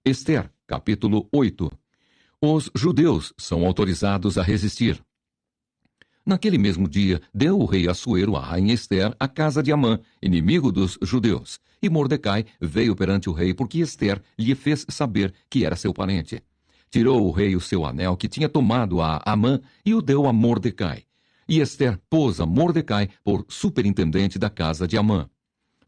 Ester, capítulo 8. Os judeus são autorizados a resistir. Naquele mesmo dia, deu o rei Assuero à rainha Ester a casa de Amã, inimigo dos judeus. E Mordecai veio perante o rei, porque Ester lhe fez saber que era seu parente. Tirou o rei o seu anel que tinha tomado a Amã e o deu a Mordecai. E Ester pôs a Mordecai por superintendente da casa de Amã.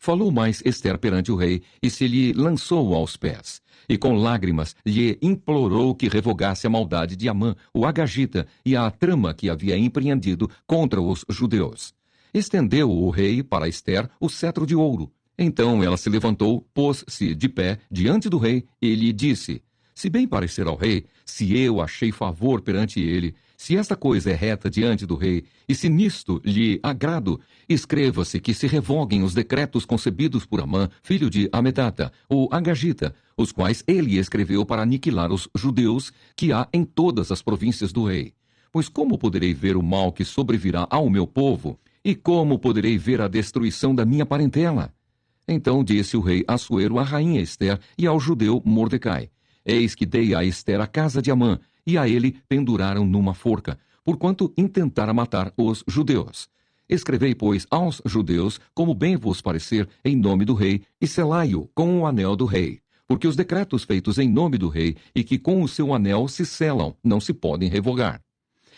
Falou mais Ester perante o rei, e se lhe lançou aos pés. E com lágrimas lhe implorou que revogasse a maldade de Amã, o agagita, e a trama que havia empreendido contra os judeus. Estendeu o rei para Ester o cetro de ouro. Então ela se levantou, pôs-se de pé diante do rei, e lhe disse: Se bem parecer ao rei, se eu achei favor perante ele, se esta coisa é reta diante do rei, e se nisto lhe agrado, escreva-se que se revoguem os decretos concebidos por Amã, filho de Amedata, o agagita, os quais ele escreveu para aniquilar os judeus que há em todas as províncias do rei. Pois como poderei ver o mal que sobrevirá ao meu povo? E como poderei ver a destruição da minha parentela? Então disse o rei Assuero à rainha Ester e ao judeu Mordecai: Eis que dei a Ester a casa de Amã, e a ele penduraram numa forca, porquanto intentara matar os judeus. Escrevei, pois, aos judeus, como bem vos parecer, em nome do rei, e selai-o com o anel do rei. Porque os decretos feitos em nome do rei, e que com o seu anel se selam, não se podem revogar.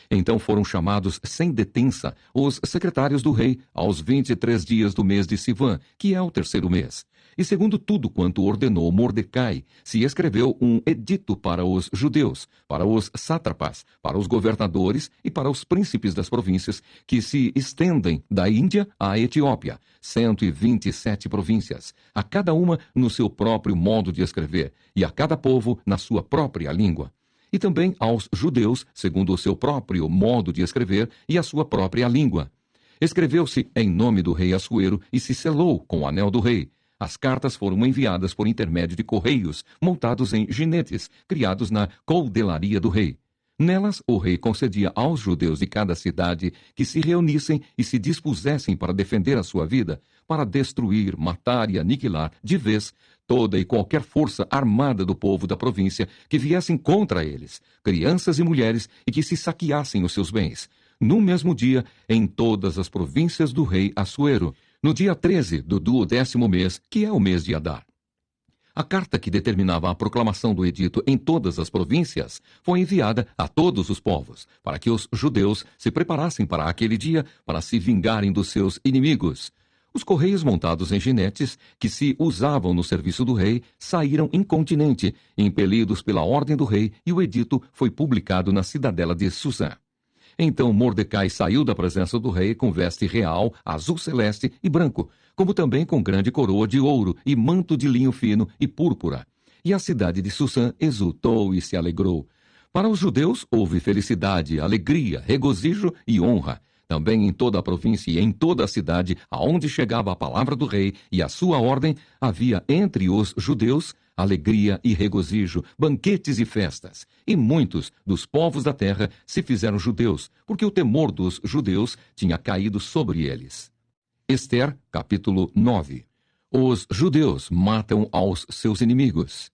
Então foram chamados sem detença os secretários do rei aos 23 dias do mês de Sivã, que é o terceiro mês. E segundo tudo quanto ordenou Mordecai, se escreveu um edito para os judeus, para os sátrapas, para os governadores e para os príncipes das províncias, que se estendem da Índia à Etiópia, 127 províncias, a cada uma no seu próprio modo de escrever, e a cada povo na sua própria língua. E também aos judeus, segundo o seu próprio modo de escrever e a sua própria língua. Escreveu-se em nome do rei Assuero e se selou com o anel do rei. As cartas foram enviadas por intermédio de correios, montados em jinetes, criados na coldelaria do rei. Nelas, o rei concedia aos judeus de cada cidade que se reunissem e se dispusessem para defender a sua vida, para destruir, matar e aniquilar, de vez, toda e qualquer força armada do povo da província que viessem contra eles, crianças e mulheres, e que se saqueassem os seus bens. No mesmo dia, em todas as províncias do rei Assuero, no dia 13 do 12º mês, que é o mês de Adar. A carta que determinava a proclamação do edito em todas as províncias foi enviada a todos os povos, para que os judeus se preparassem para aquele dia para se vingarem dos seus inimigos. Os correios montados em jinetes, que se usavam no serviço do rei, saíram incontinenti, impelidos pela ordem do rei, e o edito foi publicado na cidadela de Susã. Então Mordecai saiu da presença do rei com veste real, azul celeste e branco, como também com grande coroa de ouro e manto de linho fino e púrpura. E a cidade de Susã exultou e se alegrou. Para os judeus houve felicidade, alegria, regozijo e honra. Também em toda a província e em toda a cidade, aonde chegava a palavra do rei e a sua ordem, havia entre os judeus alegria e regozijo, banquetes e festas. E muitos dos povos da terra se fizeram judeus, porque o temor dos judeus tinha caído sobre eles. Ester, capítulo 9. Os judeus matam aos seus inimigos.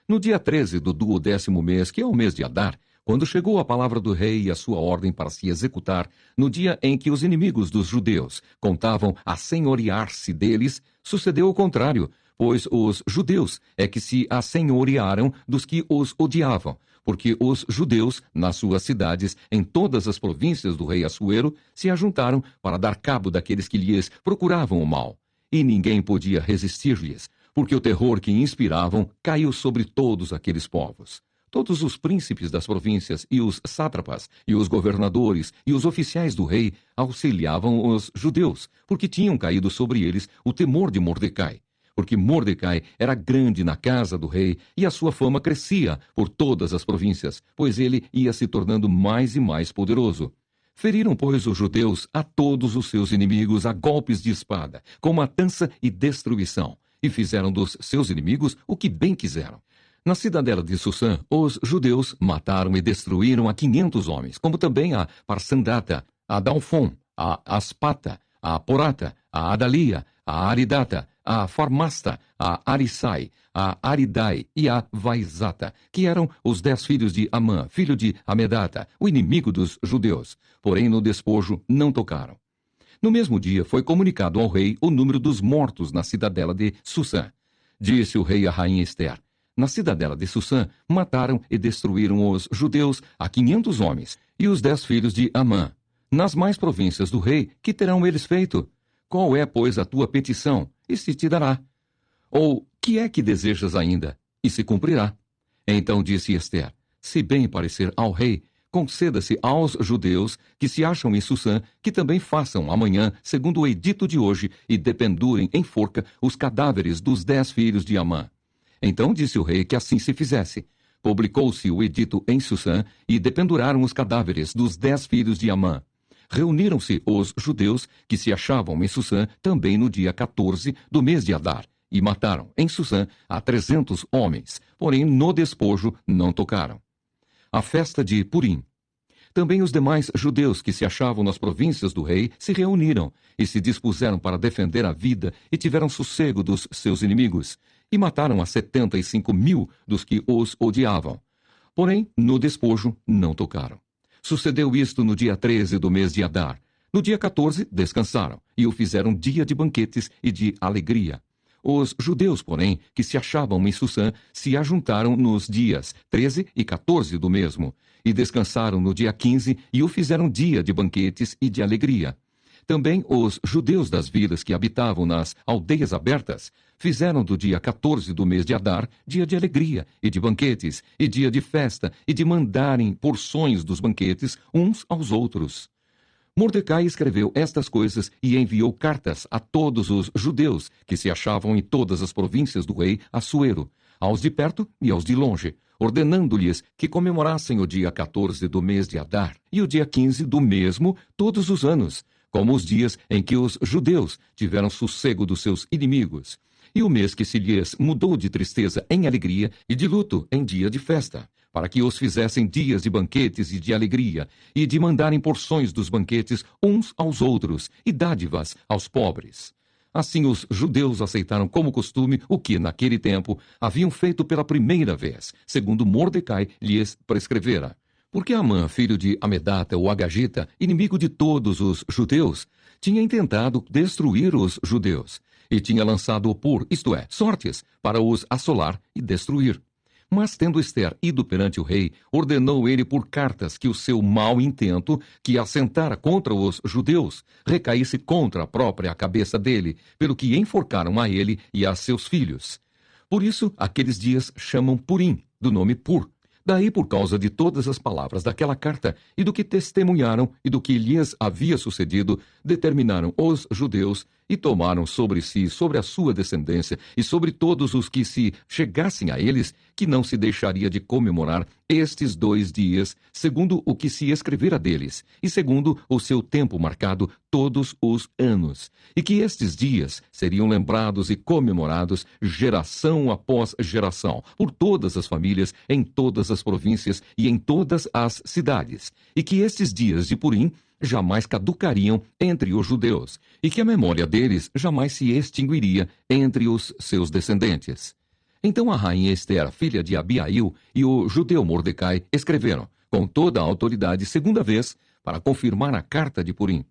No dia 13 do 12º mês, que é o mês de Adar, quando chegou a palavra do rei e a sua ordem para se executar, no dia em que os inimigos dos judeus contavam assenhorear-se deles, sucedeu o contrário, pois os judeus é que se assenhorearam dos que os odiavam, porque os judeus, nas suas cidades, em todas as províncias do rei Assuero, se ajuntaram para dar cabo daqueles que lhes procuravam o mal. E ninguém podia resistir-lhes, porque o terror que inspiravam caiu sobre todos aqueles povos. Todos os príncipes das províncias e os sátrapas e os governadores e os oficiais do rei auxiliavam os judeus, porque tinham caído sobre eles o temor de Mordecai. Porque Mordecai era grande na casa do rei e a sua fama crescia por todas as províncias, pois ele ia se tornando mais e mais poderoso. Feriram, pois, os judeus a todos os seus inimigos a golpes de espada, com matança e destruição, e fizeram dos seus inimigos o que bem quiseram. Na cidadela de Susã, os judeus mataram e destruíram a 500 homens, como também a Parsandata, a Dalfon, a Aspata, a Porata, a Adalia, a Aridata, a Farmasta, a Arisai, a Aridai e a Vaizata, que eram os 10 filhos de Amã, filho de Amedata, o inimigo dos judeus. Porém, no despojo não tocaram. No mesmo dia foi comunicado ao rei o número dos mortos na cidadela de Susã. Disse o rei à rainha Ester: na cidadela de Susã mataram e destruíram os judeus a 500 homens e os 10 filhos de Amã. Nas mais províncias do rei, que terão eles feito? Qual é, pois, a tua petição? E se te dará. Ou, que é que desejas ainda? E se cumprirá. Então disse Ester: se bem parecer ao rei, conceda-se aos judeus que se acham em Susã que também façam amanhã, segundo o edito de hoje, e dependurem em forca os cadáveres dos 10 filhos de Amã. Então disse o rei que assim se fizesse. Publicou-se o edito em Susã e dependuraram os cadáveres dos 10 filhos de Amã. Reuniram-se os judeus que se achavam em Susã também no dia 14 do mês de Adar, e mataram em Susã a 300 homens, porém no despojo não tocaram. A festa de Purim. Também os demais judeus que se achavam nas províncias do rei se reuniram e se dispuseram para defender a vida e tiveram sossego dos seus inimigos, e mataram a 75.000 dos que os odiavam. Porém, no despojo não tocaram. Sucedeu isto no dia 13 do mês de Adar. No dia 14, descansaram, e o fizeram dia de banquetes e de alegria. Os judeus, porém, que se achavam em Susã, se ajuntaram nos dias 13 e 14 do mesmo, e descansaram no dia 15, e o fizeram dia de banquetes e de alegria. Também os judeus das vilas que habitavam nas aldeias abertas fizeram do dia 14 do mês de Adar dia de alegria e de banquetes, e dia de festa, e de mandarem porções dos banquetes uns aos outros. Mordecai escreveu estas coisas e enviou cartas a todos os judeus que se achavam em todas as províncias do rei Assuero, aos de perto e aos de longe, ordenando-lhes que comemorassem o dia 14 do mês de Adar e o dia 15 do mesmo todos os anos, como os dias em que os judeus tiveram sossego dos seus inimigos, e o mês que se lhes mudou de tristeza em alegria e de luto em dia de festa, para que os fizessem dias de banquetes e de alegria, e de mandarem porções dos banquetes uns aos outros, e dádivas aos pobres. Assim os judeus aceitaram como costume o que, naquele tempo, haviam feito pela primeira vez, segundo Mordecai lhes prescrevera. Porque Amã, filho de Amedata, o Agagita, inimigo de todos os judeus, tinha intentado destruir os judeus, e tinha lançado opor, isto é, sortes, para os assolar e destruir. Mas, tendo Ester ido perante o rei, ordenou ele por cartas que o seu mau intento, que assentara contra os judeus, recaísse contra a própria cabeça dele, pelo que enforcaram a ele e a seus filhos. Por isso, aqueles dias chamam Purim, do nome Pur. Daí, por causa de todas as palavras daquela carta, e do que testemunharam, e do que lhes havia sucedido, determinaram os judeus, e tomaram sobre si, sobre a sua descendência, e sobre todos os que se chegassem a eles, que não se deixaria de comemorar estes 2 dias, segundo o que se escrevera deles, e segundo o seu tempo marcado todos os anos, e que estes dias seriam lembrados e comemorados geração após geração, por todas as famílias, em todas as províncias e em todas as cidades, e que estes dias de Purim jamais caducariam entre os judeus, e que a memória deles jamais se extinguiria entre os seus descendentes. Então a rainha Ester, filha de Abiail, e o judeu Mordecai escreveram, com toda a autoridade, segunda vez, para confirmar a carta de Purim.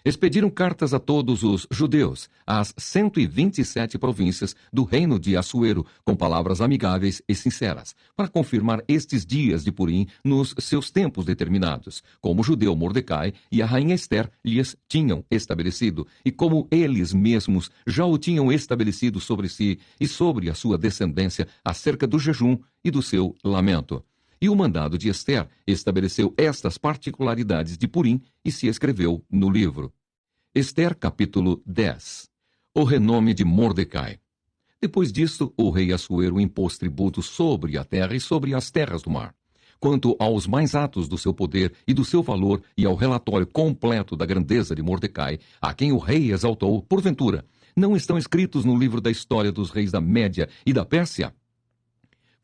Expediram cartas a todos os judeus, às 127 províncias do reino de Assuero, com palavras amigáveis e sinceras, para confirmar estes dias de Purim nos seus tempos determinados, como o judeu Mordecai e a rainha Ester lhes tinham estabelecido, e como eles mesmos já o tinham estabelecido sobre si e sobre a sua descendência acerca do jejum e do seu lamento. E o mandado de Ester estabeleceu estas particularidades de Purim e se escreveu no livro. Ester, capítulo 10. O renome de Mordecai. Depois disto, o rei Assuero impôs tributo sobre a terra e sobre as terras do mar. Quanto aos mais atos do seu poder e do seu valor e ao relatório completo da grandeza de Mordecai, a quem o rei exaltou, porventura, não estão escritos no livro da história dos reis da Média e da Pérsia?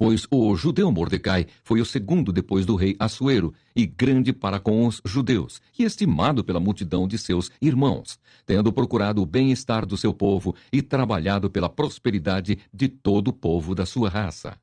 pois o judeu Mordecai foi o segundo depois do rei Assuero, e grande para com os judeus, e estimado pela multidão de seus irmãos, tendo procurado o bem-estar do seu povo e trabalhado pela prosperidade de todo o povo da sua raça.